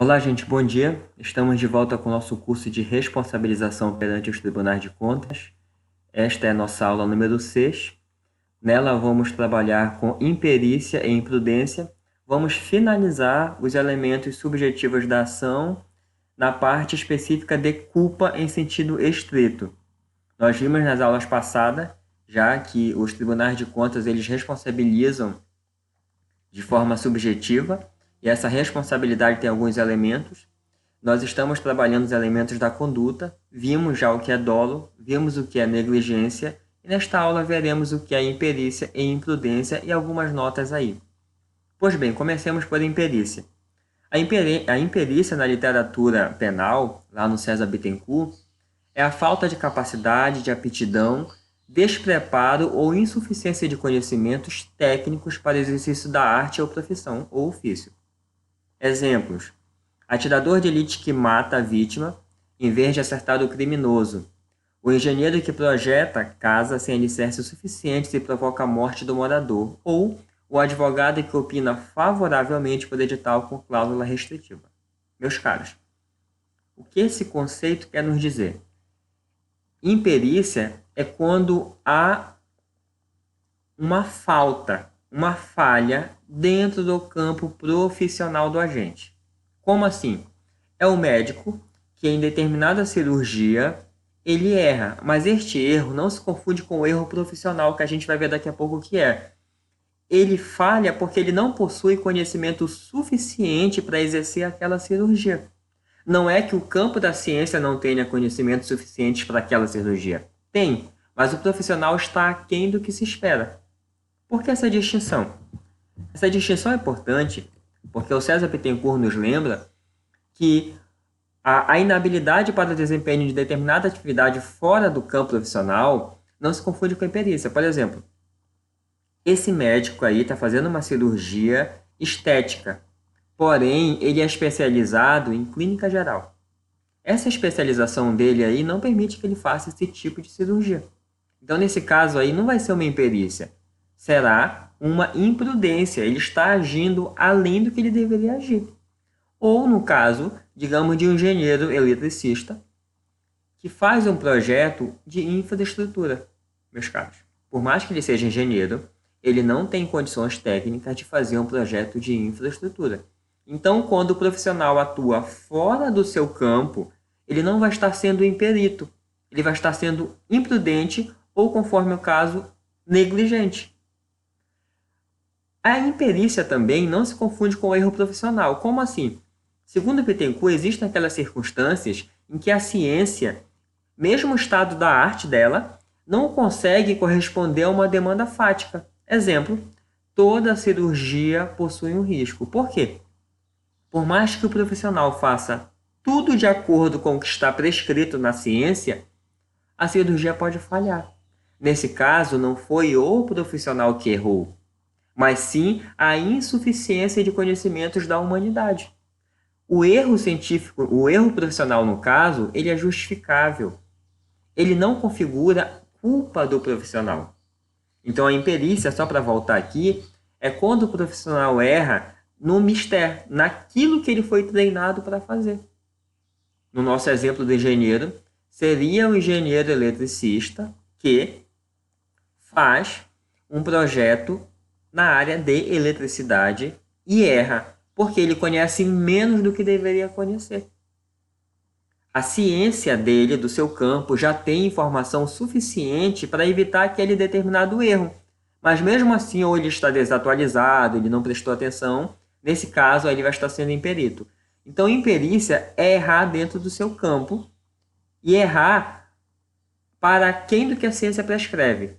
Olá, gente, bom dia. Estamos de volta com o nosso curso de responsabilização perante os tribunais de contas. Esta é a nossa aula número 6. Nela vamos trabalhar com imperícia e imprudência. Vamos finalizar os elementos subjetivos da ação na parte específica de culpa em sentido estrito. Nós vimos nas aulas passadas já que os tribunais de contas eles responsabilizam de forma subjetiva, e essa responsabilidade tem alguns elementos. Nós estamos trabalhando os elementos da conduta, vimos já o que é dolo, vimos o que é negligência, e nesta aula veremos o que é imperícia e imprudência e algumas notas aí. Pois bem, comecemos por imperícia. A imperícia na literatura penal, lá no César Bittencourt, é a falta de capacidade, de aptidão, despreparo ou insuficiência de conhecimentos técnicos para exercício da arte ou profissão ou ofício. Exemplos: atirador de elite que mata a vítima em vez de acertar o criminoso, o engenheiro que projeta casa sem alicerces suficientes e provoca a morte do morador, ou o advogado que opina favoravelmente por edital com cláusula restritiva. Meus caros, o que esse conceito quer nos dizer? Imperícia é quando há uma falta, uma falha dentro do campo profissional do agente. Como assim? É o médico que em determinada cirurgia ele erra, mas este erro não se confunde com o erro profissional que a gente vai ver daqui a pouco o que é. Ele falha porque ele não possui conhecimento suficiente para exercer aquela cirurgia. Não é que o campo da ciência não tenha conhecimento suficiente para aquela cirurgia. Tem, mas o profissional está aquém do que se espera. Por que essa distinção? Essa distinção é importante porque o César Bittencourt nos lembra que a inabilidade para o desempenho de determinada atividade fora do campo profissional não se confunde com a imperícia. Por exemplo, esse médico aí está fazendo uma cirurgia estética, porém ele é especializado em clínica geral. Essa especialização dele aí não permite que ele faça esse tipo de cirurgia. Então, nesse caso aí, não vai ser uma imperícia, será uma imprudência. Ele está agindo além do que ele deveria agir. Ou, no caso, digamos, de um engenheiro eletricista que faz um projeto de infraestrutura, meus caros. Por mais que ele seja engenheiro, ele não tem condições técnicas de fazer um projeto de infraestrutura. Então, quando o profissional atua fora do seu campo, ele não vai estar sendo imperito, ele vai estar sendo imprudente ou, conforme o caso, negligente. A imperícia também não se confunde com o erro profissional. Como assim? Segundo Bittencourt, existem aquelas circunstâncias em que a ciência, mesmo o estado da arte dela, não consegue corresponder a uma demanda fática. Exemplo, toda cirurgia possui um risco. Por quê? Por mais que o profissional faça tudo de acordo com o que está prescrito na ciência, a cirurgia pode falhar. Nesse caso, não foi o profissional que errou, mas sim a insuficiência de conhecimentos da humanidade. O erro científico, o erro profissional no caso, ele é justificável. Ele não configura culpa do profissional. Então, a imperícia, só para voltar aqui, é quando o profissional erra no mistério, naquilo que ele foi treinado para fazer. No nosso exemplo do engenheiro, seria o engenheiro eletricista que faz um projeto na área de eletricidade e erra, porque ele conhece menos do que deveria conhecer. A ciência dele, do seu campo, já tem informação suficiente para evitar aquele determinado erro. Mas mesmo assim, ou ele está desatualizado, ele não prestou atenção, nesse caso, ele vai estar sendo imperito. Então, imperícia é errar dentro do seu campo e errar para aquém do que a ciência prescreve.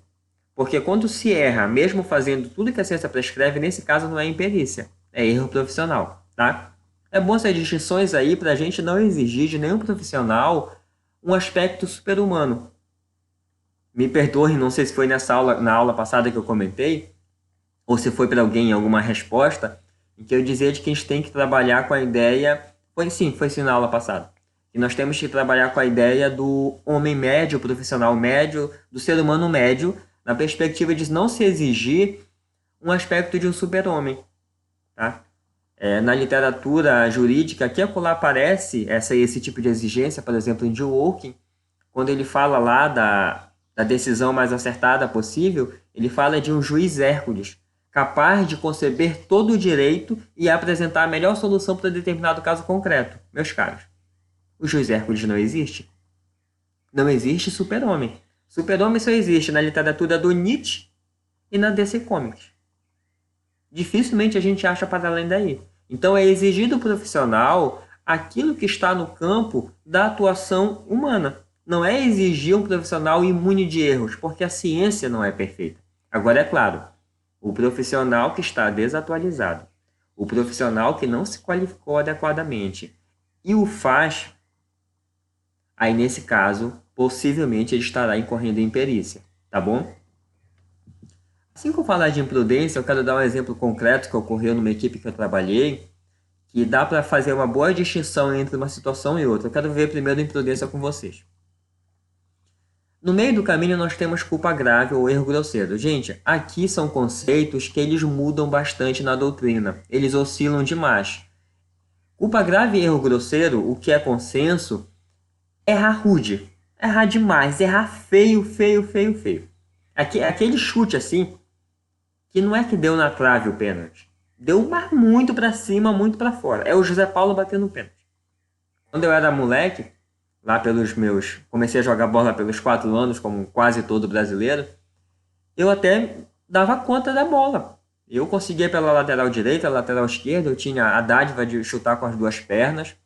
Porque quando se erra, mesmo fazendo tudo que a ciência prescreve, nesse caso não é imperícia, é erro profissional, tá? É bom essas distinções aí para a gente não exigir de nenhum profissional um aspecto super-humano. Me perdoe, não sei se foi na aula passada que eu comentei, ou se foi para alguém em alguma resposta, em que eu dizia de que a gente tem que trabalhar com a ideia... Foi sim na aula passada. E nós temos que trabalhar com a ideia do homem médio, profissional médio, do ser humano médio, na perspectiva de não se exigir um aspecto de um super-homem, tá? Na literatura jurídica, aqui e acolá aparece esse tipo de exigência, por exemplo, em John Wilkin, quando ele fala lá da decisão mais acertada possível, ele fala de um juiz Hércules, capaz de conceber todo o direito e apresentar a melhor solução para determinado caso concreto. Meus caros, o juiz Hércules não existe? Não existe super-homem. Super-homem só existe na literatura do Nietzsche e na DC Comics. Dificilmente a gente acha para além daí. Então é exigir do profissional aquilo que está no campo da atuação humana. Não é exigir um profissional imune de erros, porque a ciência não é perfeita. Agora, é claro, o profissional que está desatualizado, o profissional que não se qualificou adequadamente e o faz, aí nesse caso, possivelmente ele estará incorrendo em imperícia, tá bom? Assim que eu falar de imprudência, eu quero dar um exemplo concreto que ocorreu numa equipe que eu trabalhei, que dá para fazer uma boa distinção entre uma situação e outra. Eu quero ver primeiro a imprudência com vocês. No meio do caminho nós temos culpa grave ou erro grosseiro. Gente, aqui são conceitos que eles mudam bastante na doutrina. Eles oscilam demais. Culpa grave e erro grosseiro, o que é consenso, errar rude. Errar demais, errar feio, feio, feio, feio. Aquele chute assim, que não é que deu na trave o pênalti. Deu muito para cima, muito para fora. É o José Paulo batendo o pênalti. Quando eu era moleque, lá comecei a jogar bola pelos 4 anos, como quase todo brasileiro, eu até dava conta da bola. Eu conseguia pela lateral direita, lateral esquerda, eu tinha a dádiva de chutar com as 2 pernas.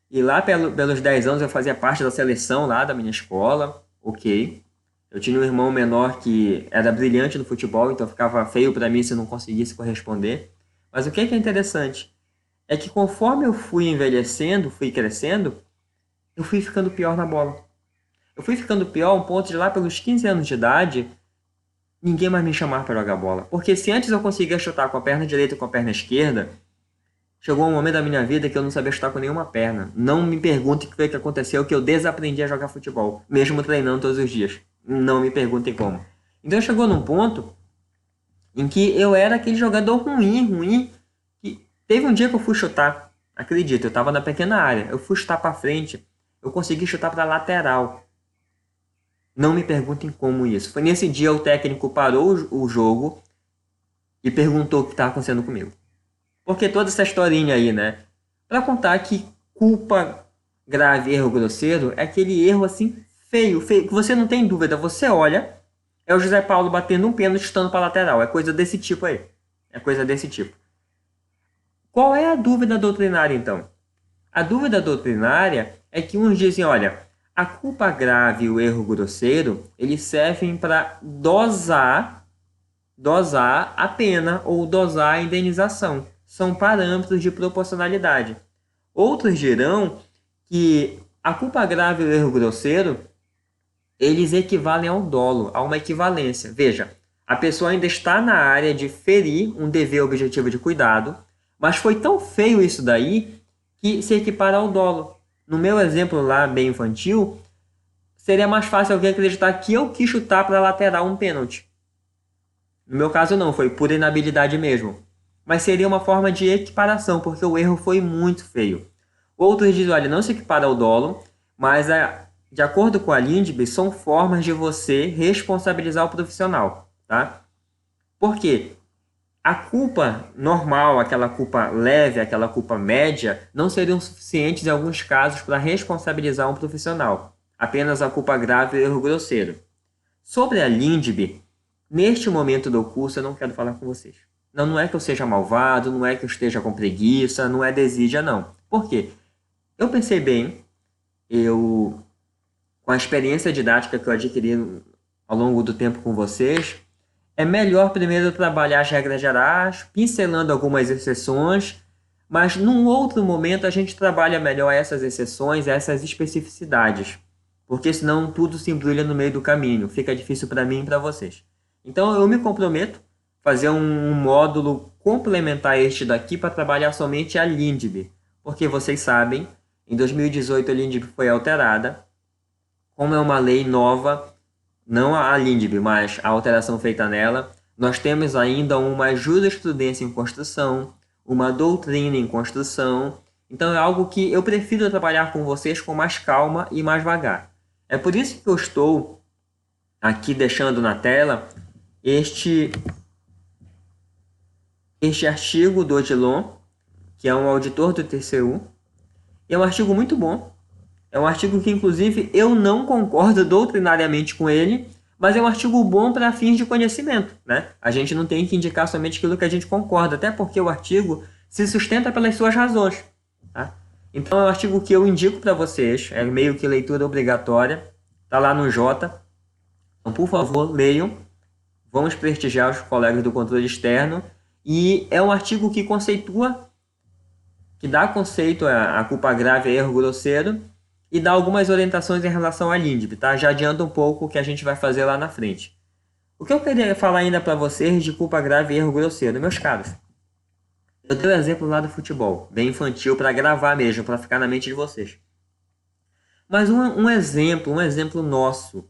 E lá pelos 10 anos eu fazia parte da seleção lá da minha escola, ok. Eu tinha um irmão menor que era brilhante no futebol, então ficava feio para mim se não conseguisse corresponder. Mas o que é interessante é que conforme eu fui envelhecendo, fui crescendo, eu fui ficando pior na bola. Eu fui ficando pior a um ponto de lá pelos 15 anos de idade, ninguém mais me chamava para jogar bola. Porque se antes eu conseguia chutar com a perna direita e com a perna esquerda, chegou um momento da minha vida que eu não sabia chutar com nenhuma perna. Não me pergunte o que foi que aconteceu, que eu desaprendi a jogar futebol, mesmo treinando todos os dias. Não me perguntem como. Então chegou num ponto em que eu era aquele jogador ruim, que teve um dia que eu fui chutar, acredito, eu estava na pequena área, eu fui chutar para frente, eu consegui chutar para lateral. Não me perguntem como isso. Foi nesse dia o técnico parou o jogo e perguntou o que estava acontecendo comigo. Porque toda essa historinha aí, né? Para contar que culpa grave, erro grosseiro, é aquele erro assim feio, que você não tem dúvida. Você olha, é o José Paulo batendo um pênalti chutando para lateral. É coisa desse tipo aí. É coisa desse tipo. Qual é a dúvida doutrinária, então? A dúvida doutrinária é que uns dizem, olha, a culpa grave e o erro grosseiro, eles servem para dosar a pena ou dosar a indenização. São parâmetros de proporcionalidade. Outros dirão que a culpa grave e o erro grosseiro, eles equivalem ao dolo, a uma equivalência. Veja, a pessoa ainda está na área de ferir um dever objetivo de cuidado, mas foi tão feio isso daí que se equipara ao dolo. No meu exemplo lá, bem infantil, seria mais fácil alguém acreditar que eu quis chutar para lateral um pênalti. No meu caso não, foi por inabilidade mesmo. Mas seria uma forma de equiparação, porque o erro foi muito feio. Outros dizem, olha, não se equipara ao dolo, mas de acordo com a Lindbe, são formas de você responsabilizar o profissional, tá? Por quê? A culpa normal, aquela culpa leve, aquela culpa média, não seriam suficientes em alguns casos para responsabilizar um profissional. Apenas a culpa grave e o erro grosseiro. Sobre a Lindbe, neste momento do curso eu não quero falar com vocês. Não é que eu seja malvado, não é que eu esteja com preguiça, não é desídia, não. Por quê? Eu pensei bem, com a experiência didática que eu adquiri ao longo do tempo com vocês, é melhor primeiro trabalhar as regras gerais, pincelando algumas exceções, mas num outro momento a gente trabalha melhor essas exceções, essas especificidades, porque senão tudo se embrulha no meio do caminho, fica difícil para mim e para vocês. Então eu me comprometo a fazer um módulo complementar a este daqui para trabalhar somente a Lindbe, porque vocês sabem, em 2018 a Lindbe foi alterada, como é uma lei nova, não a Lindbe, mas a alteração feita nela, nós temos ainda uma jurisprudência em construção, uma doutrina em construção. Então é algo que eu prefiro trabalhar com vocês com mais calma e mais vagar. É por isso que eu estou aqui deixando na tela este artigo do Odilon, que é um auditor do TCU. É um artigo muito bom. É um artigo que, inclusive, eu não concordo doutrinariamente com ele, mas é um artigo bom para fins de conhecimento, né? A gente não tem que indicar somente aquilo que a gente concorda, até porque o artigo se sustenta pelas suas razões, tá? Então é um artigo que eu indico para vocês, é meio que leitura obrigatória, tá lá no Jota. Então, por favor, leiam. Vamos prestigiar os colegas do controle externo. E é um artigo que conceitua, que dá conceito a culpa grave e erro grosseiro, e dá algumas orientações em relação à LINDB, tá? Já adianta um pouco o que a gente vai fazer lá na frente. O que eu queria falar ainda para vocês de culpa grave e erro grosseiro, meus caros? Eu dei o exemplo lá do futebol, bem infantil, para gravar mesmo, para ficar na mente de vocês. Mas um exemplo nosso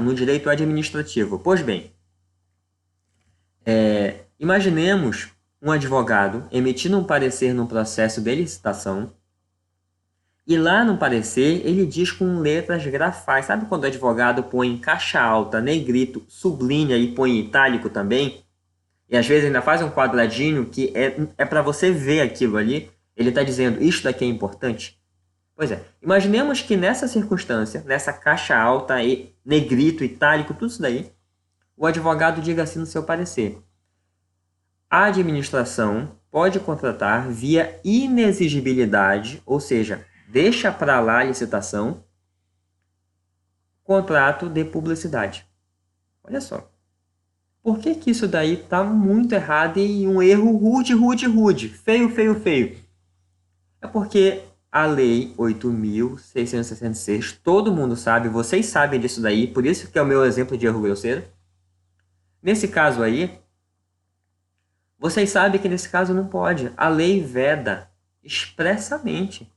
no direito administrativo. Pois bem, imaginemos um advogado emitindo um parecer num processo de licitação, e lá no parecer ele diz com letras grafais. Sabe quando o advogado põe em caixa alta, negrito, sublinha e põe em itálico também? E às vezes ainda faz um quadradinho que é para você ver aquilo ali. Ele está dizendo, isto daqui é importante. Pois é, imaginemos que nessa circunstância, nessa caixa alta, negrito, itálico, tudo isso daí, o advogado diga assim no seu parecer: a administração pode contratar via inexigibilidade, ou seja, deixa para lá a licitação, contrato de publicidade. Olha só. Por que que isso daí está muito errado e um erro rude, feio? É porque a Lei 8.666, todo mundo sabe, vocês sabem disso daí, por isso que é o meu exemplo de erro grosseiro. Nesse caso aí, vocês sabem que nesse caso não pode. A lei veda expressamente.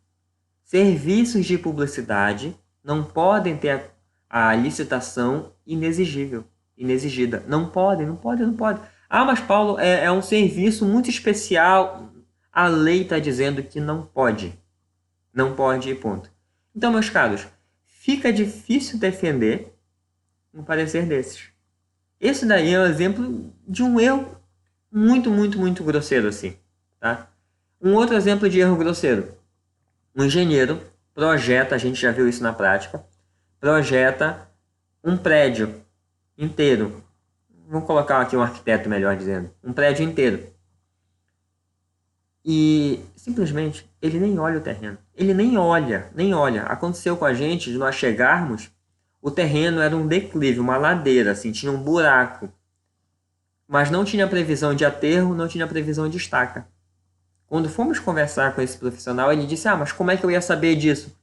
Serviços de publicidade não podem ter a licitação inexigida. Não pode. Ah, mas Paulo, é um serviço muito especial. A lei está dizendo que não pode. Não pode e ponto. Então, meus caros, fica difícil defender um parecer desses. Esse daí é um exemplo de um erro muito grosseiro, assim, tá? Um outro exemplo de erro grosseiro. Um engenheiro projeta, a gente já viu isso na prática, projeta um prédio inteiro. Vamos colocar aqui um arquiteto, melhor dizendo. Um prédio inteiro. E simplesmente ele nem olha o terreno. Ele nem olha. Aconteceu com a gente de nós chegarmos, o terreno era um declive, uma ladeira, assim, tinha um buraco. Mas não tinha previsão de aterro, não tinha previsão de estaca. Quando fomos conversar com esse profissional, ele disse, mas como é que eu ia saber disso?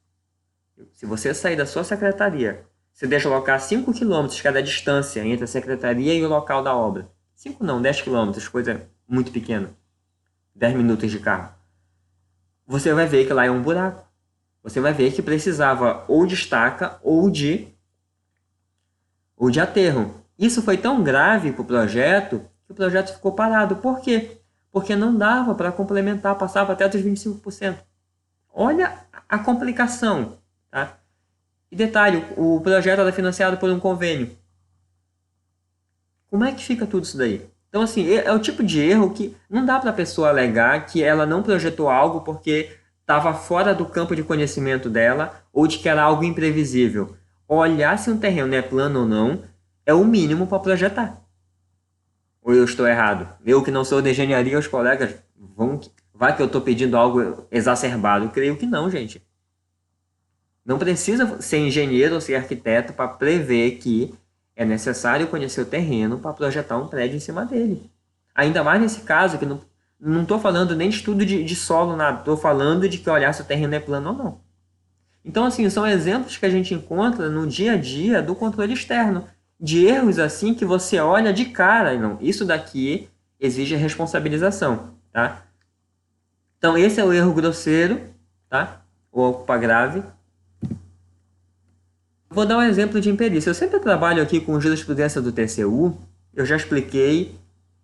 Se você sair da sua secretaria, você deslocar 5 km cada distância entre a secretaria e o local da obra. 5 não, 10 km, coisa muito pequena. 10 minutos de carro. Você vai ver que lá é um buraco. Você vai ver que precisava ou de estaca ou de aterro. Isso foi tão grave para o projeto que o projeto ficou parado. Por quê? Porque não dava para complementar, passava até dos 25%. Olha a complicação. Tá? E detalhe, o projeto era financiado por um convênio. Como é que fica tudo isso daí? Então, assim, é o tipo de erro que não dá para a pessoa alegar que ela não projetou algo porque estava fora do campo de conhecimento dela ou de que era algo imprevisível. Olhar se um terreno é plano ou não é o mínimo para projetar. Ou eu estou errado? Eu que não sou de engenharia, os colegas vai que eu estou pedindo algo exacerbado. Eu creio que não, gente. Não precisa ser engenheiro ou ser arquiteto para prever que é necessário conhecer o terreno para projetar um prédio em cima dele. Ainda mais nesse caso, que não estou falando nem de estudo de solo, nada. Estou falando de que olhar se o terreno é plano ou não. Então, assim, são exemplos que a gente encontra no dia a dia do controle externo. De erros assim que você olha de cara. E não, isso daqui exige responsabilização, tá? Então, esse é o erro grosseiro, tá? Ou a culpa grave. Vou dar um exemplo de imperícia. Eu sempre trabalho aqui com jurisprudência do TCU. Eu já expliquei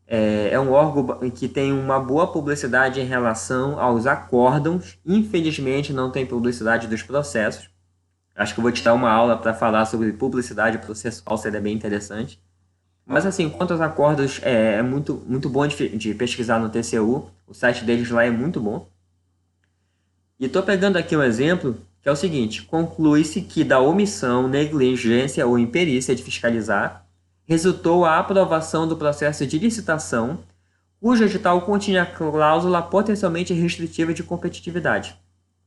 É um órgão que tem uma boa publicidade em relação aos acórdãos. Infelizmente, não tem publicidade dos processos. Acho que eu vou te dar uma aula para falar sobre publicidade processual, seria bem interessante. Mas, assim, quanto aos acórdãos, é muito bom de pesquisar no TCU. O site deles lá é muito bom. E estou pegando aqui um exemplo, que é o seguinte: conclui-se que da omissão, negligência ou imperícia de fiscalizar, resultou a aprovação do processo de licitação, cujo edital continha cláusula potencialmente restritiva de competitividade.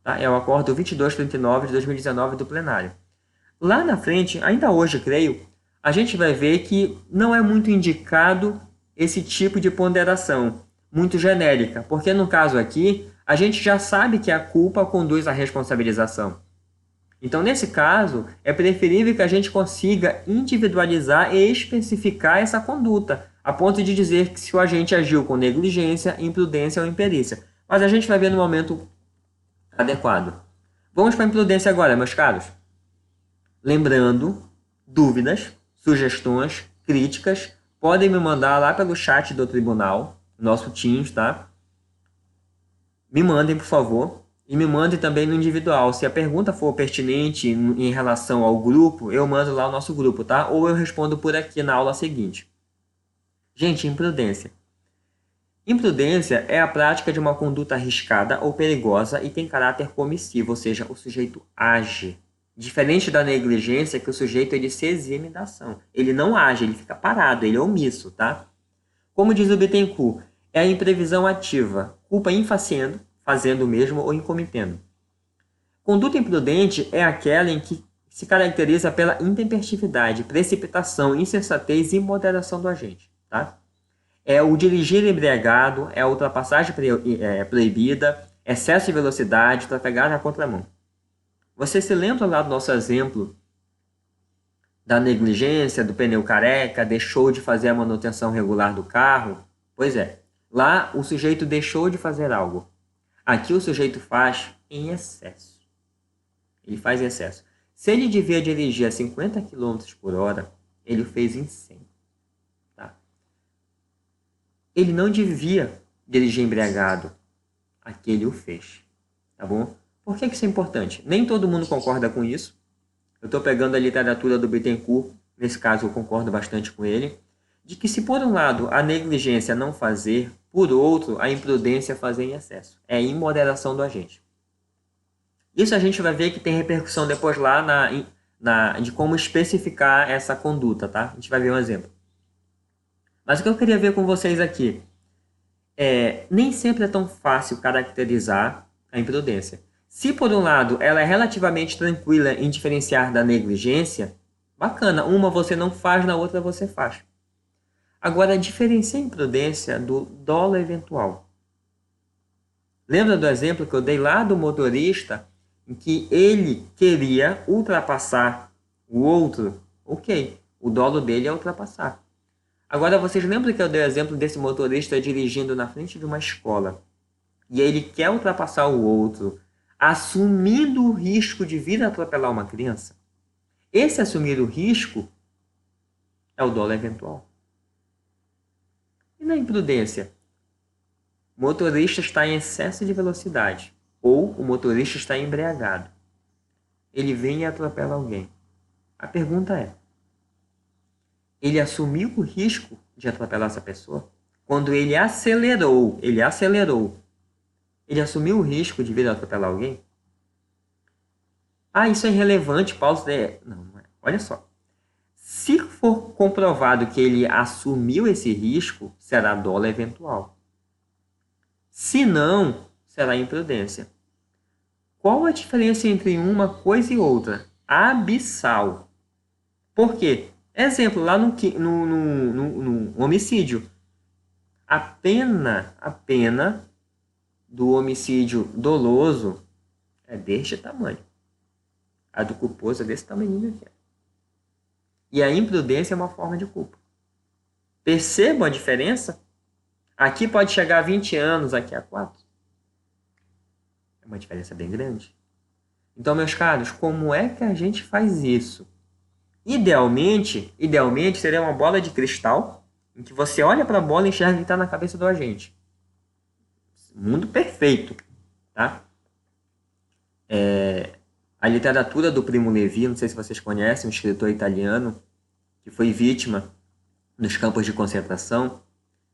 Tá? É o Acordo 2239 de 2019 do plenário. Lá na frente, ainda hoje, creio, a gente vai ver que não é muito indicado esse tipo de ponderação, muito genérica, porque no caso aqui, a gente já sabe que a culpa conduz à responsabilização. Então, nesse caso, é preferível que a gente consiga individualizar e especificar essa conduta, a ponto de dizer que se o agente agiu com negligência, imprudência ou imperícia. Mas a gente vai ver no momento adequado. Vamos para a imprudência agora, meus caros. Lembrando, dúvidas, sugestões, críticas, podem me mandar lá pelo chat do tribunal, nosso Teams, tá? Me mandem, por favor. E me mandem também no individual. Se a pergunta for pertinente em relação ao grupo, eu mando lá o nosso grupo, tá? Ou eu respondo por aqui na aula seguinte. Gente, imprudência. Imprudência é a prática de uma conduta arriscada ou perigosa e tem caráter comissivo, ou seja, o sujeito age. Diferente da negligência, que o sujeito ele se exime da ação. Ele não age, ele fica parado, ele é omisso, tá? Como diz o Bittencourt, é a imprevisão ativa, culpa infaciendo, fazendo o mesmo ou incometendo. Conduta imprudente é aquela em que se caracteriza pela intempestividade, precipitação, insensatez e imoderação do agente, tá? É o dirigir embriagado, é a ultrapassagem proibida, excesso de velocidade, trafegar na contramão. Você se lembra lá do nosso exemplo da negligência, do pneu careca, deixou de fazer a manutenção regular do carro? Pois é, lá o sujeito deixou de fazer algo. Aqui o sujeito faz em excesso. Ele faz em excesso. Se ele devia dirigir a 50 km por hora, ele fez em 100. Tá? Ele não devia dirigir embriagado. Aqui ele o fez. Tá bom? Por que isso é importante? Nem todo mundo concorda com isso. Eu estou pegando a literatura do Bittencourt, nesse caso eu concordo bastante com ele, de que se por um lado a negligência não fazer, por outro a imprudência fazer em excesso. É a imoderação do agente. Isso a gente vai ver que tem repercussão depois lá de como especificar essa conduta, tá? A gente vai ver um exemplo. Mas o que eu queria ver com vocês aqui nem sempre é tão fácil caracterizar a imprudência. Se, por um lado, ela é relativamente tranquila em diferenciar da negligência, bacana, uma você não faz, na outra você faz. Agora, diferencia a imprudência do dolo eventual. Lembra do exemplo que eu dei lá do motorista, em que ele queria ultrapassar o outro? Ok, o dolo dele é ultrapassar. Agora, vocês lembram que eu dei o exemplo desse motorista dirigindo na frente de uma escola, e ele quer ultrapassar o outro, assumindo o risco de vir a atropelar uma criança? Esse assumir o risco é o dolo eventual. E na imprudência? O motorista está em excesso de velocidade, ou o motorista está embriagado. Ele vem e atropela alguém. A pergunta é: ele assumiu o risco de atropelar essa pessoa? Quando ele acelerou, ele assumiu o risco de vir a atropelar alguém? Ah, isso é irrelevante, Paulo. Não, olha só. Se for comprovado que ele assumiu esse risco, será dolo eventual. Se não, será imprudência. Qual a diferença entre uma coisa e outra? Abissal. Por quê? Exemplo, lá no homicídio. A pena do homicídio doloso é deste tamanho. A do culposo é desse tamanho aqui. E a imprudência é uma forma de culpa. Percebam a diferença? Aqui pode chegar a 20 anos, aqui a 4. É uma diferença bem grande. Então, meus caros, como é que a gente faz isso? Idealmente seria uma bola de cristal, em que você olha para a bola e enxerga o que está na cabeça do agente. Mundo perfeito, tá? A literatura do Primo Levi, não sei se vocês conhecem, um escritor italiano que foi vítima nos campos de concentração.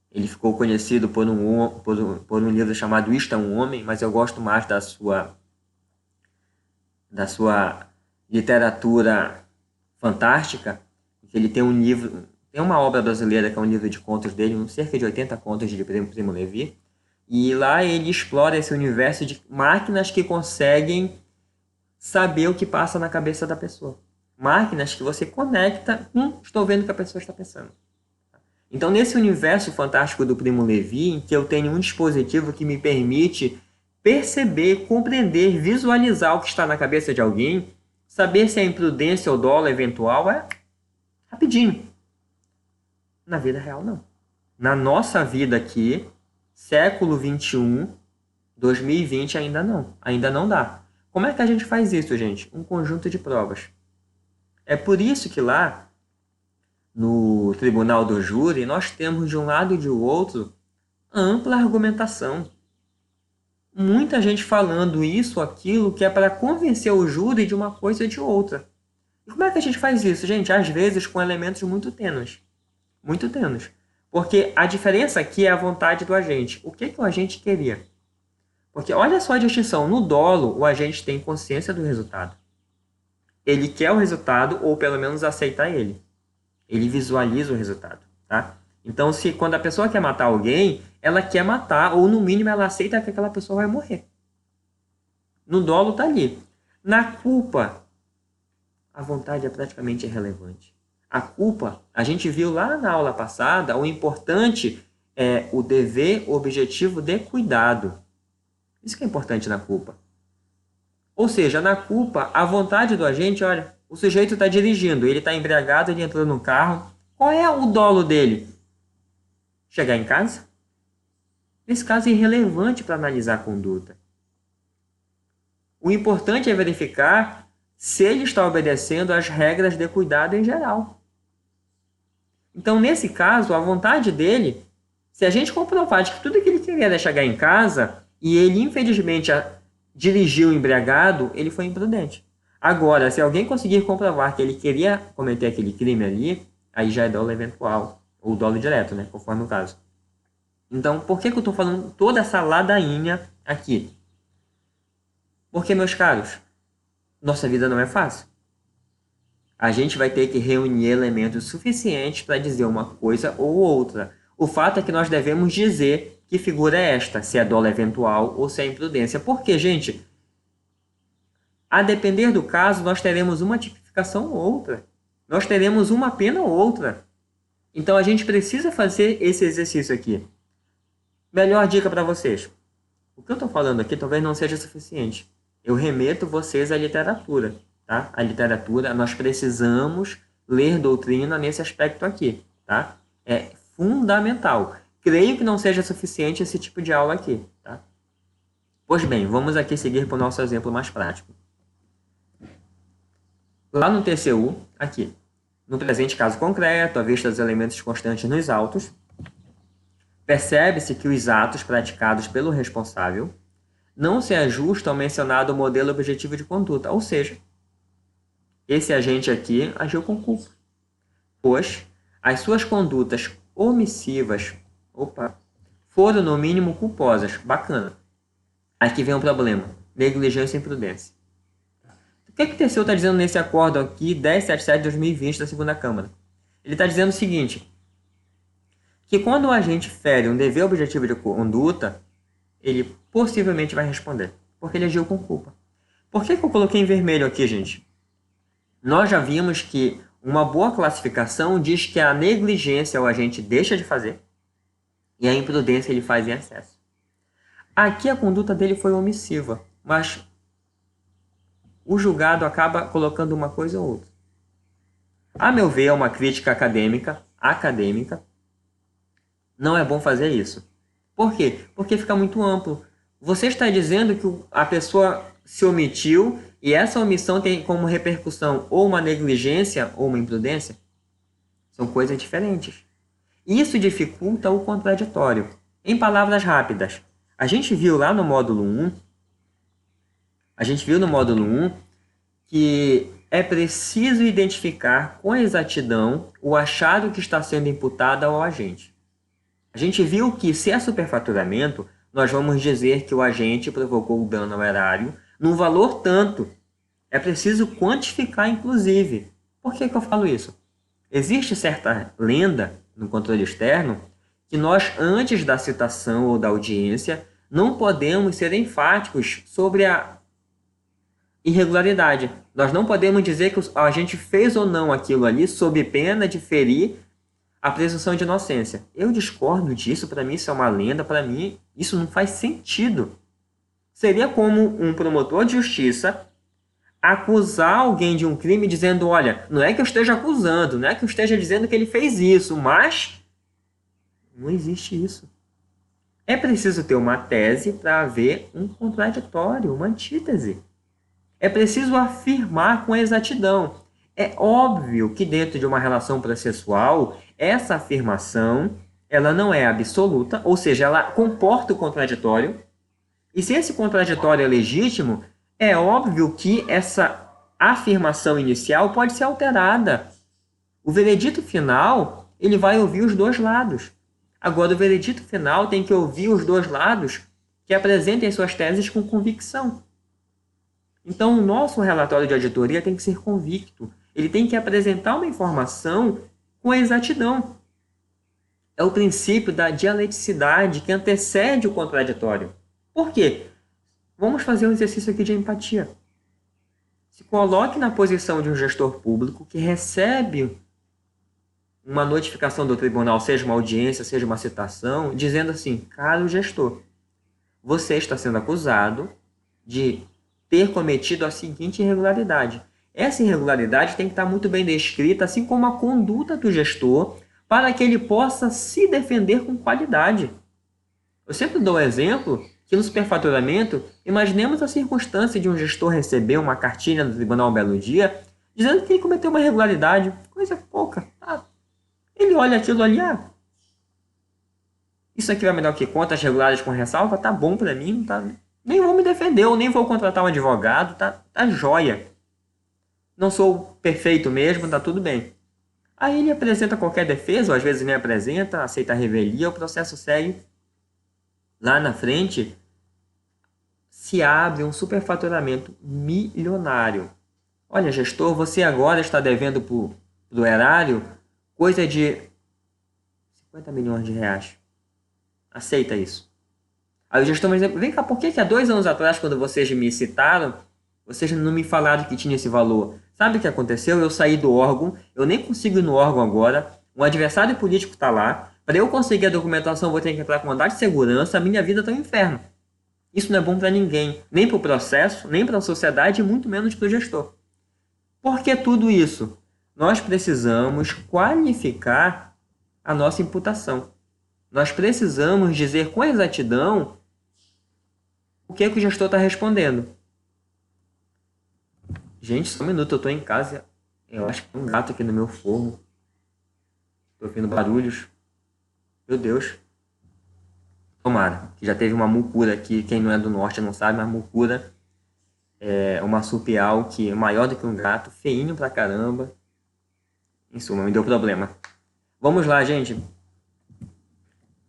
Ele ficou conhecido por um livro chamado Isto é um Homem, mas eu gosto mais da sua literatura fantástica. Ele tem um livro, tem uma obra brasileira que é um livro de contos dele, cerca de 80 contos de Primo Levi, e lá ele explora esse universo de máquinas que conseguem saber o que passa na cabeça da pessoa. Máquinas que você conecta, estou vendo o que a pessoa está pensando. Então, nesse universo fantástico do Primo Levi, em que eu tenho um dispositivo que me permite perceber, compreender, visualizar o que está na cabeça de alguém, saber se é imprudência ou dolo eventual, é rapidinho. Na vida real, não. Na nossa vida aqui, século 21, 2020, ainda não dá. Como é que a gente faz isso, gente? Um conjunto de provas. É por isso que lá, no tribunal do júri, nós temos de um lado e de outro ampla argumentação. Muita gente falando isso ou aquilo que é para convencer o júri de uma coisa ou de outra. E como é que a gente faz isso, gente? Às vezes com elementos muito tênues. Muito tênues. Porque a diferença aqui é a vontade do agente. O que o agente queria? Porque olha só a distinção. No dolo, o agente tem consciência do resultado. Ele quer o resultado ou pelo menos aceita ele. Ele visualiza o resultado, tá? Então, quando a pessoa quer matar alguém, ela quer matar, ou no mínimo ela aceita que aquela pessoa vai morrer. No dolo tá ali. Na culpa, a vontade é praticamente irrelevante. A culpa, a gente viu lá na aula passada, o importante é o dever objetivo de cuidado. Isso que é importante na culpa. Ou seja, na culpa, a vontade do agente, olha, o sujeito está dirigindo, ele está embriagado, ele entrou no carro. Qual é o dolo dele? Chegar em casa? Nesse caso é irrelevante para analisar a conduta. O importante é verificar se ele está obedecendo às regras de cuidado em geral. Então, nesse caso, a vontade dele, se a gente comprovar de que tudo que ele queria era chegar em casa e ele, infelizmente, dirigiu embriagado, ele foi imprudente. Agora, se alguém conseguir comprovar que ele queria cometer aquele crime ali, aí já é dolo eventual, ou dolo direto, né? Conforme o caso. Então, por que eu estou falando toda essa ladainha aqui? Porque, meus caros, nossa vida não é fácil. A gente vai ter que reunir elementos suficientes para dizer uma coisa ou outra. O fato é que nós devemos dizer que figura é esta, se é dolo eventual ou se é imprudência. Porque, gente, a depender do caso, nós teremos uma tipificação ou outra. Nós teremos uma pena ou outra. Então, a gente precisa fazer esse exercício aqui. Melhor dica para vocês. O que eu estou falando aqui talvez não seja suficiente. Eu remeto vocês à literatura. Tá? A literatura, nós precisamos ler doutrina nesse aspecto aqui. Tá? É fundamental. Creio que não seja suficiente esse tipo de aula aqui. Tá? Pois bem, vamos aqui seguir para o nosso exemplo mais prático. Lá no TCU, aqui, no presente caso concreto, à vista dos elementos constantes nos autos, percebe-se que os atos praticados pelo responsável não se ajustam ao mencionado modelo objetivo de conduta, ou seja, esse agente aqui agiu com culpa, pois as suas condutas omissivas foram no mínimo culposas. Bacana. Aqui vem um problema, negligência e imprudência. O que o TCU está dizendo nesse acordo aqui, 1077 de 2020 da segunda Câmara? Ele está dizendo o seguinte, que quando o agente fere um dever objetivo de conduta, ele possivelmente vai responder, porque ele agiu com culpa. Por que eu coloquei em vermelho aqui, gente? Nós já vimos que uma boa classificação diz que a negligência o agente deixa de fazer e a imprudência ele faz em excesso. Aqui a conduta dele foi omissiva, mas o julgado acaba colocando uma coisa ou outra. A meu ver, é uma crítica acadêmica, não é bom fazer isso. Por quê? Porque fica muito amplo. Você está dizendo que a pessoa se omitiu e essa omissão tem como repercussão ou uma negligência ou uma imprudência? São coisas diferentes. Isso dificulta o contraditório. Em palavras rápidas, a gente viu lá no módulo 1, que é preciso identificar com exatidão o achado que está sendo imputado ao agente. A gente viu que, se é superfaturamento, nós vamos dizer que o agente provocou o dano ao erário num valor tanto. É preciso quantificar, inclusive. Por que eu falo isso? Existe certa lenda no controle externo que nós, antes da citação ou da audiência, não podemos ser enfáticos sobre a irregularidade. Nós não podemos dizer que a gente fez ou não aquilo ali sob pena de ferir a presunção de inocência. Eu discordo disso, para mim isso é uma lenda, para mim isso não faz sentido. Seria como um promotor de justiça acusar alguém de um crime dizendo, olha, não é que eu esteja acusando, não é que eu esteja dizendo que ele fez isso, mas não existe isso. É preciso ter uma tese para haver um contraditório, uma antítese. É preciso afirmar com exatidão. É óbvio que dentro de uma relação processual, essa afirmação ela não é absoluta, ou seja, ela comporta o contraditório. E se esse contraditório é legítimo, é óbvio que essa afirmação inicial pode ser alterada. O veredito final, ele vai ouvir os dois lados. Agora, o veredito final tem que ouvir os dois lados que apresentem suas teses com convicção. Então, o nosso relatório de auditoria tem que ser convicto. Ele tem que apresentar uma informação com exatidão. É o princípio da dialeticidade que antecede o contraditório. Por quê? Vamos fazer um exercício aqui de empatia. Se coloque na posição de um gestor público que recebe uma notificação do tribunal, seja uma audiência, seja uma citação, dizendo assim, caro gestor, você está sendo acusado de ter cometido a seguinte irregularidade. Essa irregularidade tem que estar muito bem descrita, assim como a conduta do gestor, para que ele possa se defender com qualidade. Eu sempre dou o exemplo que no superfaturamento, imaginemos a circunstância de um gestor receber uma cartilha do tribunal um belo dia, dizendo que ele cometeu uma irregularidade, coisa pouca. Ele olha aquilo ali, isso aqui vai me dar o que? Contas regulares com ressalva? Tá bom pra mim, tá... Nem vou me defender, eu nem vou contratar um advogado, tá jóia. Não sou perfeito mesmo, tá tudo bem. Aí ele apresenta qualquer defesa, ou às vezes nem apresenta, aceita a revelia, o processo segue. Lá na frente, se abre um superfaturamento milionário. Olha, gestor, você agora está devendo pro erário coisa de 50 milhões de reais. Aceita isso. Aí o gestor vai dizer, vem cá, por que há 2 anos atrás, quando vocês me citaram, vocês não me falaram que tinha esse valor? Sabe o que aconteceu? Eu saí do órgão, eu nem consigo ir no órgão agora, um adversário político está lá, para eu conseguir a documentação, eu vou ter que entrar com mandado de segurança, a minha vida está um inferno. Isso não é bom para ninguém, nem para o processo, nem para a sociedade, e muito menos para o gestor. Por que tudo isso? Nós precisamos qualificar a nossa imputação. Nós precisamos dizer com exatidão o que o gestor está respondendo. Gente, só um minuto, eu estou em casa. Eu acho que tem um gato aqui no meu forro. Estou ouvindo barulhos. Meu Deus. Tomara, que já teve uma mucura aqui. Quem não é do norte não sabe, mas mucura é um marsupial que é maior do que um gato, feinho pra caramba. Em suma, me deu problema. Vamos lá, gente.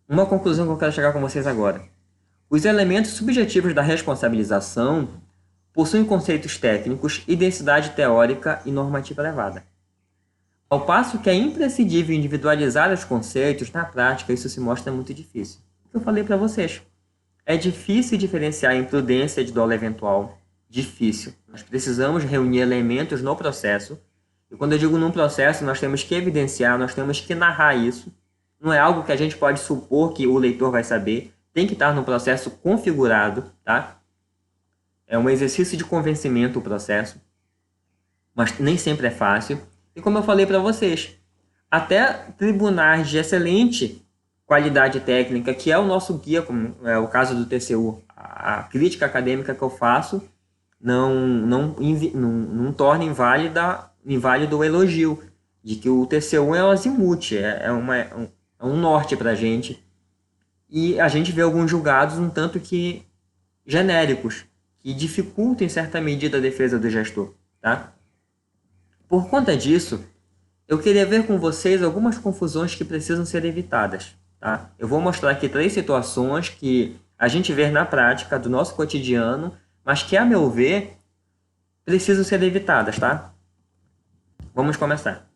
Uma conclusão que eu quero chegar com vocês agora. Os elementos subjetivos da responsabilização possuem conceitos técnicos e densidade teórica e normativa elevada. Ao passo que é imprescindível individualizar os conceitos, na prática isso se mostra muito difícil. O que eu falei para vocês. É difícil diferenciar a imprudência de dolo eventual. Difícil. Nós precisamos reunir elementos no processo. E quando eu digo num processo, nós temos que evidenciar, nós temos que narrar isso. Não é algo que a gente pode supor que o leitor vai saber. Tem que estar no processo configurado, tá? É um exercício de convencimento o processo, mas nem sempre é fácil. E como eu falei para vocês, até tribunais de excelente qualidade técnica, que é o nosso guia, como é o caso do TCU, a crítica acadêmica que eu faço não torna inválido o elogio de que o TCU é um azimuth, é um norte para a gente. E a gente vê alguns julgados um tanto que genéricos, que dificultam em certa medida a defesa do gestor. Tá? Por conta disso, eu queria ver com vocês algumas confusões que precisam ser evitadas. Tá? Eu vou mostrar aqui 3 situações que a gente vê na prática do nosso cotidiano, mas que, a meu ver, precisam ser evitadas. Tá? Vamos começar.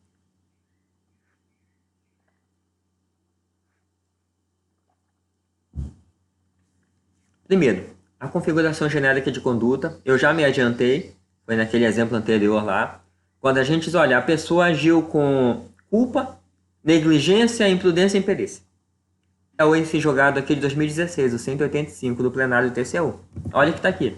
Primeiro, a configuração genérica de conduta. Eu já me adiantei, foi naquele exemplo anterior lá. Quando a gente diz, olha, a pessoa agiu com culpa, negligência, imprudência e imperícia. É o esse jogado aqui de 2016, o 185 do plenário do TCU. Olha que está aqui.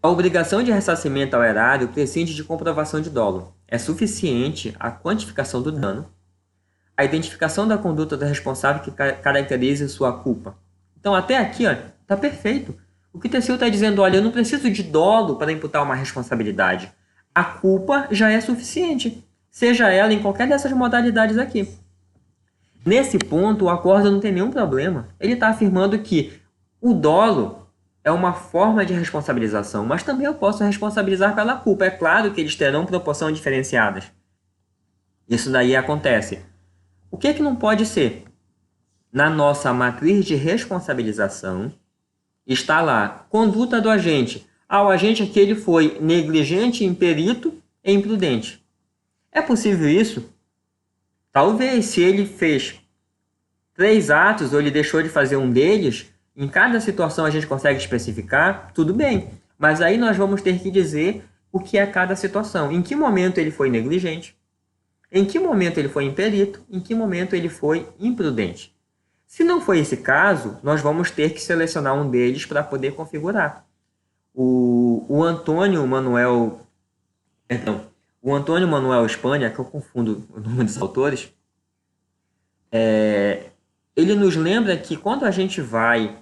A obrigação de ressarcimento ao erário prescinde de comprovação de dolo. É suficiente a quantificação do dano, a identificação da conduta do responsável que caracterize sua culpa. Então, até aqui, está perfeito. O que o TCU está dizendo, olha, eu não preciso de dolo para imputar uma responsabilidade. A culpa já é suficiente, seja ela em qualquer dessas modalidades aqui. Nesse ponto, o acordo não tem nenhum problema. Ele está afirmando que o dolo é uma forma de responsabilização, mas também eu posso responsabilizar pela culpa. É claro que eles terão proporções diferenciadas. Isso daí acontece. O que não pode ser? Na nossa matriz de responsabilização, está lá, conduta do agente. O agente aqui ele foi negligente, imperito e imprudente. É possível isso? Talvez, se ele fez 3 atos ou ele deixou de fazer um deles, em cada situação a gente consegue especificar, tudo bem. Mas aí nós vamos ter que dizer o que é cada situação. Em que momento ele foi negligente? Em que momento ele foi imperito? Em que momento ele foi imprudente? Se não for esse caso, nós vamos ter que selecionar um deles para poder configurar. O Antônio Manuel Espanha, que eu confundo o nome dos autores, ele nos lembra que quando a gente vai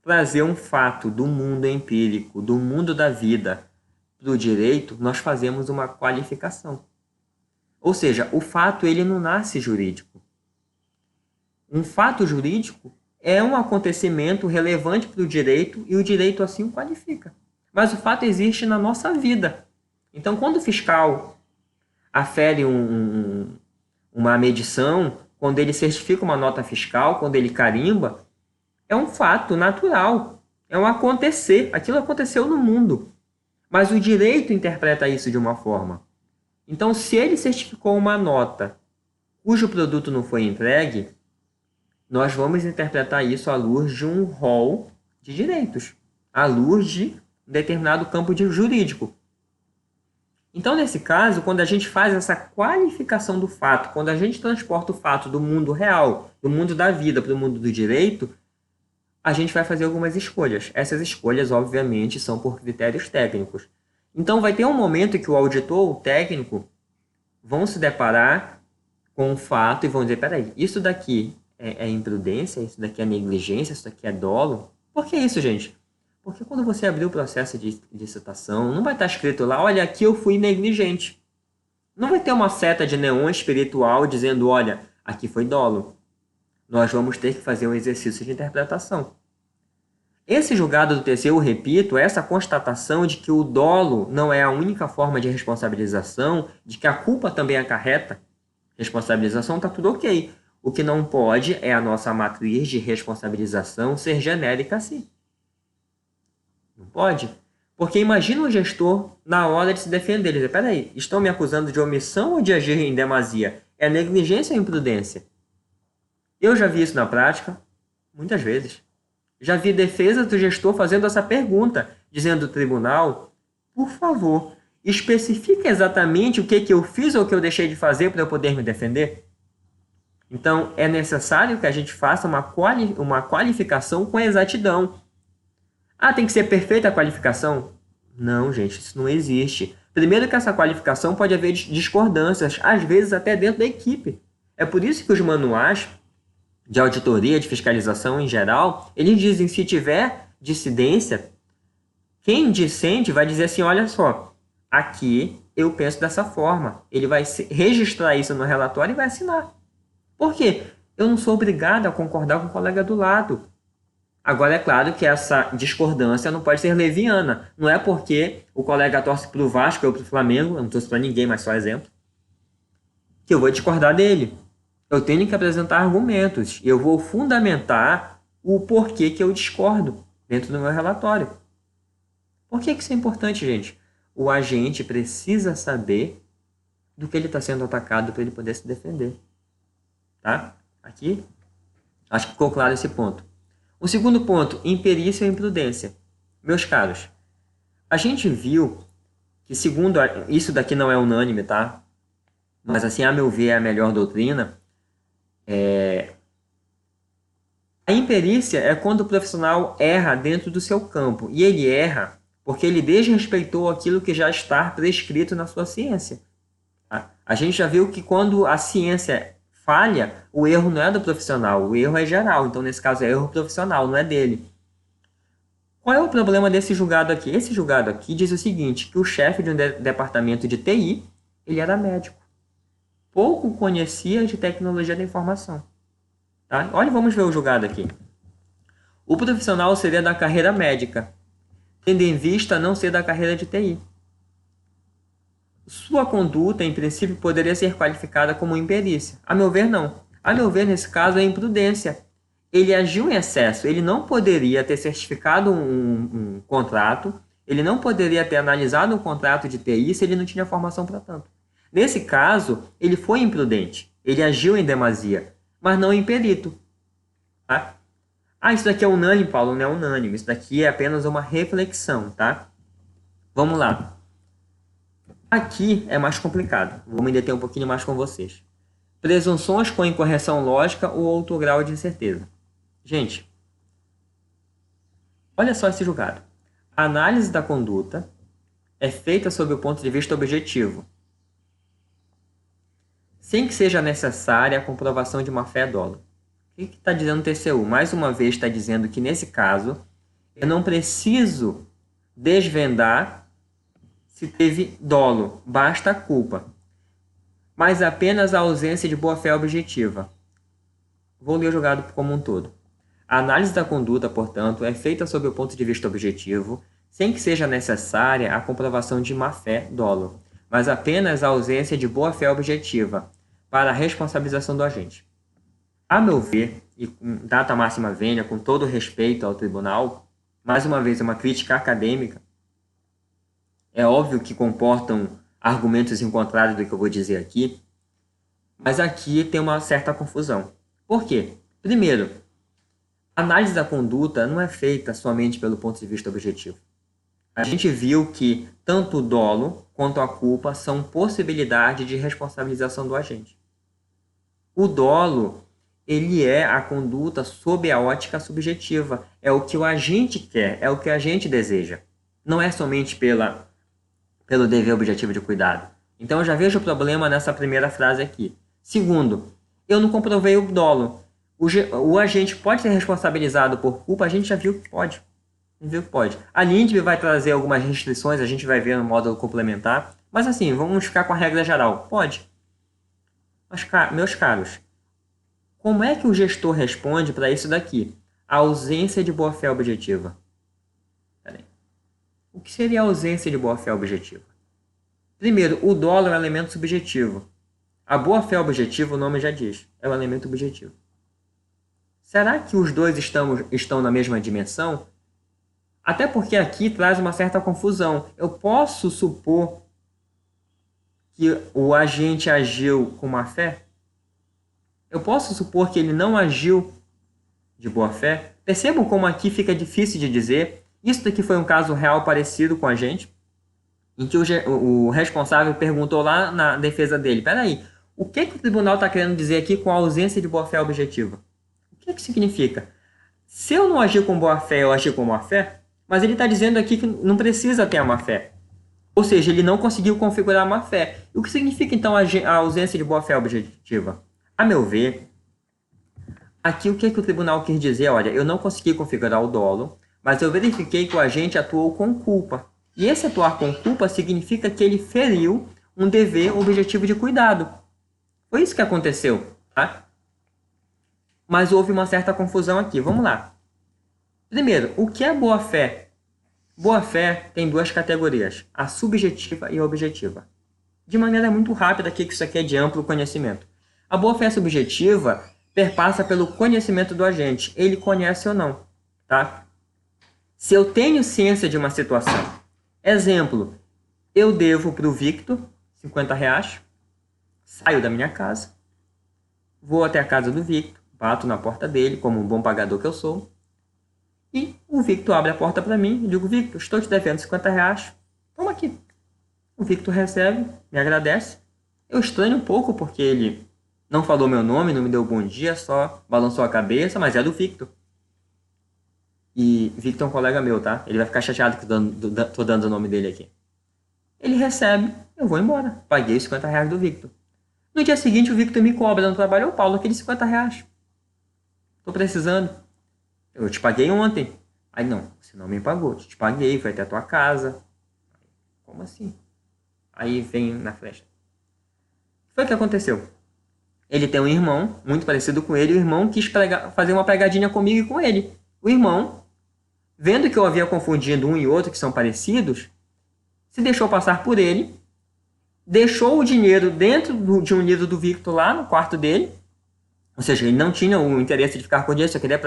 trazer um fato do mundo empírico, do mundo da vida, para o direito, nós fazemos uma qualificação. Ou seja, o fato ele não nasce jurídico. Um fato jurídico é um acontecimento relevante para o direito e o direito assim o qualifica. Mas o fato existe na nossa vida. Então, quando o fiscal afere uma medição, quando ele certifica uma nota fiscal, quando ele carimba, é um fato natural. É um acontecer. Aquilo aconteceu no mundo. Mas o direito interpreta isso de uma forma. Então, se ele certificou uma nota cujo produto não foi entregue, nós vamos interpretar isso à luz de um rol de direitos, à luz de um determinado campo jurídico. Então, nesse caso, quando a gente faz essa qualificação do fato, quando a gente transporta o fato do mundo real, do mundo da vida para o mundo do direito, a gente vai fazer algumas escolhas. Essas escolhas, obviamente, são por critérios técnicos. Então, vai ter um momento que o auditor, o técnico, vão se deparar com um fato e vão dizer, peraí, isso daqui é imprudência, isso daqui é negligência, isso daqui é dolo. Por que isso, gente? Porque quando você abrir o processo de citação, não vai estar escrito lá, olha, aqui eu fui negligente. Não vai ter uma seta de neon espiritual dizendo, olha, aqui foi dolo. Nós vamos ter que fazer um exercício de interpretação. Esse julgado do TCU, repito, essa constatação de que o dolo não é a única forma de responsabilização, de que a culpa também acarreta responsabilização, está tudo ok. O que não pode é a nossa matriz de responsabilização ser genérica assim. Não pode? Porque imagina o gestor na hora de se defender. Ele diz, peraí, estão me acusando de omissão ou de agir em demasia? É negligência ou imprudência? Eu já vi isso na prática, muitas vezes. Já vi defesa do gestor fazendo essa pergunta, dizendo ao tribunal, por favor, especifique exatamente o que eu fiz ou o que eu deixei de fazer para eu poder me defender. Então, é necessário que a gente faça uma qualificação com exatidão. Tem que ser perfeita a qualificação? Não, gente, isso não existe. Primeiro que essa qualificação pode haver discordâncias, às vezes até dentro da equipe. É por isso que os manuais de auditoria, de fiscalização em geral, eles dizem, se tiver dissidência, quem dissente vai dizer assim, olha só, aqui eu penso dessa forma. Ele vai registrar isso no relatório e vai assinar. Por quê? Eu não sou obrigado a concordar com o colega do lado. Agora, é claro que essa discordância não pode ser leviana. Não é porque o colega torce para o Vasco ou para o Flamengo, eu não torço para ninguém, mas só exemplo, que eu vou discordar dele. Eu tenho que apresentar argumentos. Eu vou fundamentar o porquê que eu discordo dentro do meu relatório. Por que isso é importante, gente? O agente precisa saber do que ele está sendo atacado para ele poder se defender. Tá? Aqui, acho que ficou claro esse ponto. O segundo ponto, imperícia ou imprudência. Meus caros, a gente viu que, segundo isso daqui não é unânime, tá? Mas assim, a meu ver, é a melhor doutrina. A imperícia é quando o profissional erra dentro do seu campo. E ele erra porque ele desrespeitou aquilo que já está prescrito na sua ciência. Tá? A gente já viu que quando a ciência falha, o erro não é do profissional, o erro é geral. Então, nesse caso, é erro profissional, não é dele. Qual é o problema desse julgado aqui? Esse julgado aqui diz o seguinte, que o chefe de um departamento de TI, ele era médico. Pouco conhecia de tecnologia da informação. Tá? Olha, vamos ver o julgado aqui. O profissional seria da carreira médica, tendo em vista não ser da carreira de TI. Sua conduta, em princípio, poderia ser qualificada como imperícia. A meu ver, não. A meu ver, nesse caso, é imprudência. Ele agiu em excesso. Ele não poderia ter certificado um contrato. Ele não poderia ter analisado um contrato de TI se ele não tinha formação para tanto. Nesse caso, ele foi imprudente. Ele agiu em demasia, mas não imperito. Tá? Ah, isso daqui é unânime, Paulo? Não é unânime. Isso daqui é apenas uma reflexão, tá? Vamos lá. Aqui é mais complicado. Vou me deter um pouquinho mais com vocês. Presunções com incorreção lógica ou outro grau de incerteza. Gente, olha só esse julgado. A análise da conduta é feita sob o ponto de vista objetivo, sem que seja necessária a comprovação de uma fé dolo. O que está dizendo o TCU? Mais uma vez está dizendo que, nesse caso, eu não preciso desvendar se teve dolo, basta a culpa, mas apenas a ausência de boa-fé objetiva. Vou ler o julgado como um todo. A análise da conduta, portanto, é feita sob o ponto de vista objetivo, sem que seja necessária a comprovação de má-fé dolo, mas apenas a ausência de boa-fé objetiva para a responsabilização do agente. A meu ver, e com data máxima vênia, com todo respeito ao tribunal, mais uma vez uma crítica acadêmica, é óbvio que comportam argumentos encontrados do que eu vou dizer aqui, mas aqui tem uma certa confusão. Por quê? Primeiro, a análise da conduta não é feita somente pelo ponto de vista objetivo. A gente viu que tanto o dolo quanto a culpa são possibilidade de responsabilização do agente. O dolo, ele é a conduta sob a ótica subjetiva. É o que o agente quer, é o que a gente deseja. Não é somente pelo dever objetivo de cuidado. Então, eu já vejo o problema nessa primeira frase aqui. Segundo, eu não comprovei o dolo. O agente pode ser responsabilizado por culpa? A gente já viu que pode. Viu que pode. A LINDB vai trazer algumas restrições, a gente vai ver no módulo complementar. Mas assim, vamos ficar com a regra geral. Pode. Mas, meus caros, como é que o gestor responde para isso daqui? A ausência de boa-fé objetiva. Peraí. O que seria a ausência de boa-fé objetiva? Primeiro, o dolo é um elemento subjetivo. A boa-fé objetiva, o nome já diz, é um elemento objetivo. Será que os dois estão na mesma dimensão? Até porque aqui traz uma certa confusão. Eu posso supor que o agente agiu com má fé? Eu posso supor que ele não agiu de boa fé? Percebam como aqui fica difícil de dizer. Isso daqui foi um caso real parecido com a gente, em que o responsável perguntou lá na defesa dele, peraí, o que o tribunal está querendo dizer aqui com a ausência de boa fé objetiva? O que significa? Se eu não agir com boa fé, eu agir com má fé? Mas ele está dizendo aqui que não precisa ter a má fé. Ou seja, ele não conseguiu configurar a má fé. E o que significa, então, a ausência de boa fé objetiva? A meu ver, aqui o que o tribunal quis dizer? Olha, eu não consegui configurar o dolo, mas eu verifiquei que o agente atuou com culpa. E esse atuar com culpa significa que ele feriu um dever objetivo de cuidado. Foi isso que aconteceu, tá? mas houve uma certa confusão aqui. Vamos lá. Primeiro, o que é boa-fé? Boa-fé tem duas categorias, a subjetiva e a objetiva. De maneira muito rápida aqui, que isso aqui é de amplo conhecimento. A boa-fé subjetiva perpassa pelo conhecimento do agente, ele conhece ou não, tá? Se eu tenho ciência de uma situação, exemplo, eu devo para o Victor R$50, saio da minha casa, vou até a casa do Victor, bato na porta dele, como um bom pagador que eu sou, e o Victor abre a porta para mim e digo, Victor, estou te devendo R$50, toma aqui. O Victor recebe, me agradece. Eu estranho um pouco porque ele não falou meu nome, não me deu bom dia, só balançou a cabeça, mas é do Victor. E Victor é um colega meu, tá? Ele vai ficar chateado que tô dando o nome dele aqui. Ele recebe, eu vou embora. Paguei os R$50 do Victor. No dia seguinte, o Victor me cobra no trabalho. Ô, Paulo, aqueles R$50. Tô precisando. Eu te paguei ontem. Aí, não, você não me pagou. Te paguei, foi até a tua casa. Como assim? Aí vem na flecha. O que foi que aconteceu? Ele tem um irmão, muito parecido com ele. O irmão quis fazer uma pegadinha comigo e com ele. O irmão, vendo que eu havia confundido um e outro, que são parecidos, se deixou passar por ele, deixou o dinheiro dentro de um livro do Victor lá no quarto dele, ou seja, ele não tinha o interesse de ficar com o dinheiro, só queria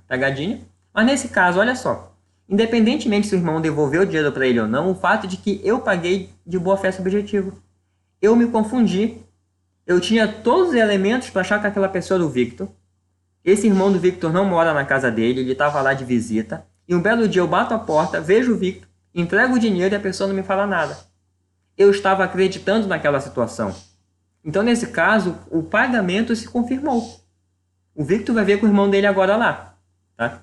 pegadinha. Mas nesse caso, olha só, independentemente se o irmão devolveu o dinheiro para ele ou não, o fato de que eu paguei de boa-fé subjetiva. Eu me confundi. Eu tinha todos os elementos para achar que aquela pessoa era o Victor. Esse irmão do Victor não mora na casa dele, ele estava lá de visita. E um belo dia eu bato a porta, vejo o Victor, entrego o dinheiro e a pessoa não me fala nada. Eu estava acreditando naquela situação. Então, nesse caso, o pagamento se confirmou. O Victor vai ver com o irmão dele agora lá. Tá?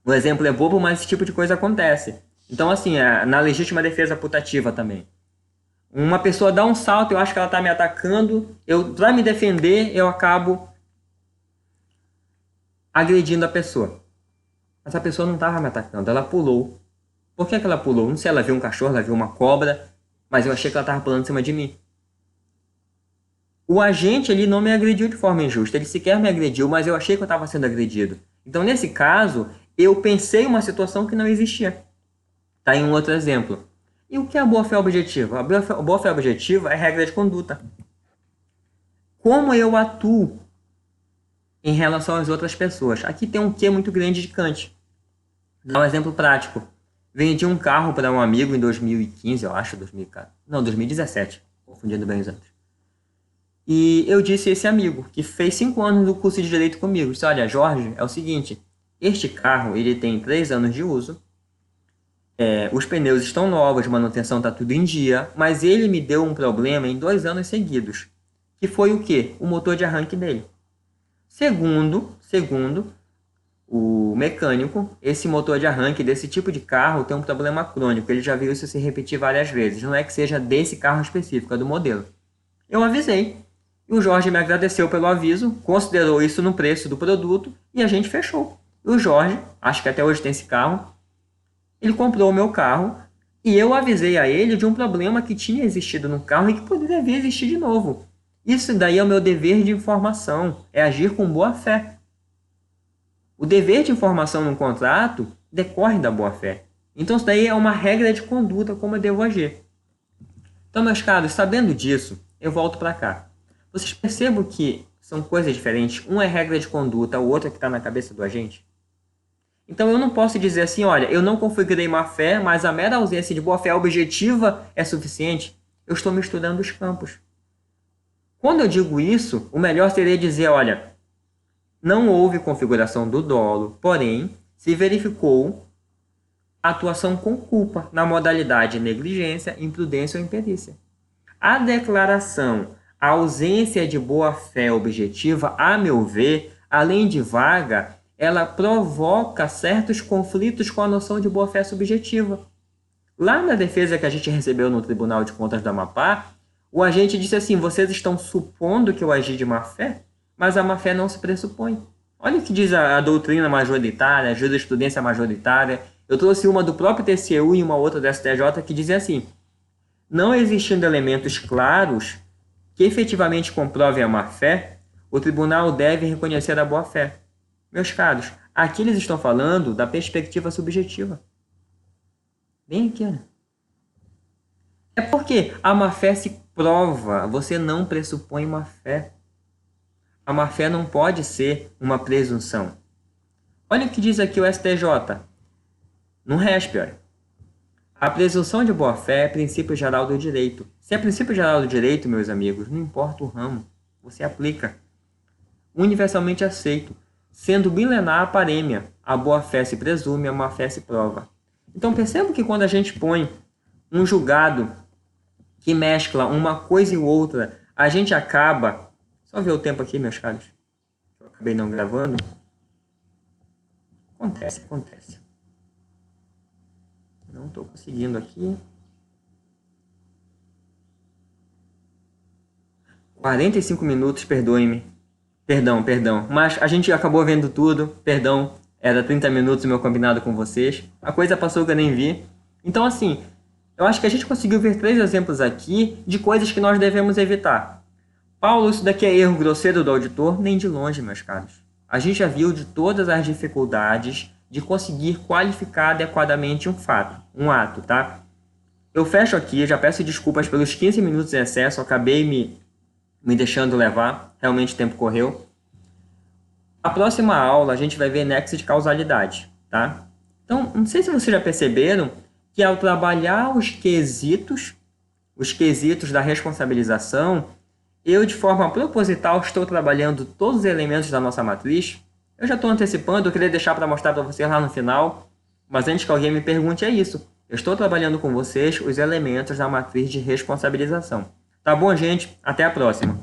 O exemplo é bobo, mas esse tipo de coisa acontece. Então, assim, na legítima defesa putativa também. Uma pessoa dá um salto, eu acho que ela está me atacando. Para me defender, eu acabo agredindo a pessoa. Mas a pessoa não estava me atacando, ela pulou. Por que ela pulou? Não sei, ela viu um cachorro, ela viu uma cobra, mas eu achei que ela estava pulando em cima de mim. O agente ali não me agrediu de forma injusta, ele sequer me agrediu, mas eu achei que eu estava sendo agredido. Então, nesse caso, eu pensei uma situação que não existia. Tá em um outro exemplo. E o que é a boa-fé objetiva? A boa-fé objetiva é regra de conduta. Como eu atuo em relação às outras pessoas? Aqui tem um quê muito grande de Kant. Dá um exemplo prático. Vendi um carro para um amigo em 2015, eu acho, 2017, confundindo bem os anos. E eu disse a esse amigo, que fez 5 anos do curso de Direito comigo, disse, olha, Jorge, é o seguinte, este carro ele tem 3 anos de uso, os pneus estão novos, a manutenção está tudo em dia, mas ele me deu um problema em 2 anos seguidos, que foi o quê? O motor de arranque dele. Segundo o mecânico, esse motor de arranque desse tipo de carro tem um problema crônico, ele já viu isso se repetir várias vezes, não é que seja desse carro específico, é do modelo. Eu avisei. E o Jorge me agradeceu pelo aviso, considerou isso no preço do produto e a gente fechou. E o Jorge, acho que até hoje tem esse carro, ele comprou o meu carro e eu avisei a ele de um problema que tinha existido no carro e que poderia vir a existir de novo. Isso daí é o meu dever de informação, é agir com boa fé. O dever de informação num contrato decorre da boa fé. Então isso daí é uma regra de conduta, como eu devo agir. Então, meus caros, sabendo disso, eu volto para cá. Vocês percebam que são coisas diferentes? Um é regra de conduta, o outro é que está na cabeça do agente. Então eu não posso dizer assim, olha, eu não configurei má fé, mas a mera ausência de boa fé objetiva é suficiente. Eu estou misturando os campos. Quando eu digo isso, o melhor seria dizer, olha, não houve configuração do dolo, porém, se verificou atuação com culpa na modalidade negligência, imprudência ou imperícia. A declaração a ausência de boa-fé objetiva, a meu ver, além de vaga, ela provoca certos conflitos com a noção de boa-fé subjetiva. Lá na defesa que a gente recebeu no Tribunal de Contas do Amapá, o agente disse assim, vocês estão supondo que eu agi de má-fé, mas a má-fé não se pressupõe. Olha o que diz a doutrina majoritária, a jurisprudência majoritária. Eu trouxe uma do próprio TCU e uma outra do STJ que dizia assim, não existindo elementos claros que efetivamente comprovem a má-fé, o tribunal deve reconhecer a boa-fé. Meus caros, aqui eles estão falando da perspectiva subjetiva. Bem aqui, olha. É porque a má-fé se prova, você não pressupõe má-fé. A má-fé não pode ser uma presunção. Olha o que diz aqui o STJ, no RESP, olha. A presunção de boa-fé é princípio geral do direito. Se é princípio geral do direito, meus amigos, não importa o ramo, você aplica. Universalmente aceito. Sendo milenar a parêmia, a boa-fé se presume, a má-fé se prova. Então perceba que quando a gente põe um julgado que mescla uma coisa e outra, a gente acaba... Só ver o tempo aqui, meus caros. Eu acabei não gravando. Acontece. Não estou conseguindo aqui. 45 minutos, perdoe-me. Perdão. Mas a gente acabou vendo tudo. Perdão, era 30 minutos o meu combinado com vocês. A coisa passou que eu nem vi. Então, assim, eu acho que a gente conseguiu ver 3 exemplos aqui de coisas que nós devemos evitar. Paulo, isso daqui é erro grosseiro do auditor? Nem de longe, meus caros. A gente já viu de todas as dificuldades de conseguir qualificar adequadamente um fato, um ato, tá? Eu fecho aqui, já peço desculpas pelos 15 minutos em excesso, acabei me deixando levar, realmente o tempo correu. A próxima aula a gente vai ver nexo de causalidade, tá? Então, não sei se vocês já perceberam que ao trabalhar os quesitos da responsabilização, eu de forma proposital estou trabalhando todos os elementos da nossa matriz. Eu já estou antecipando, eu queria deixar para mostrar para vocês lá no final, mas antes que alguém me pergunte, é isso. Eu estou trabalhando com vocês os elementos da matriz de responsabilização. Tá bom, gente? Até a próxima.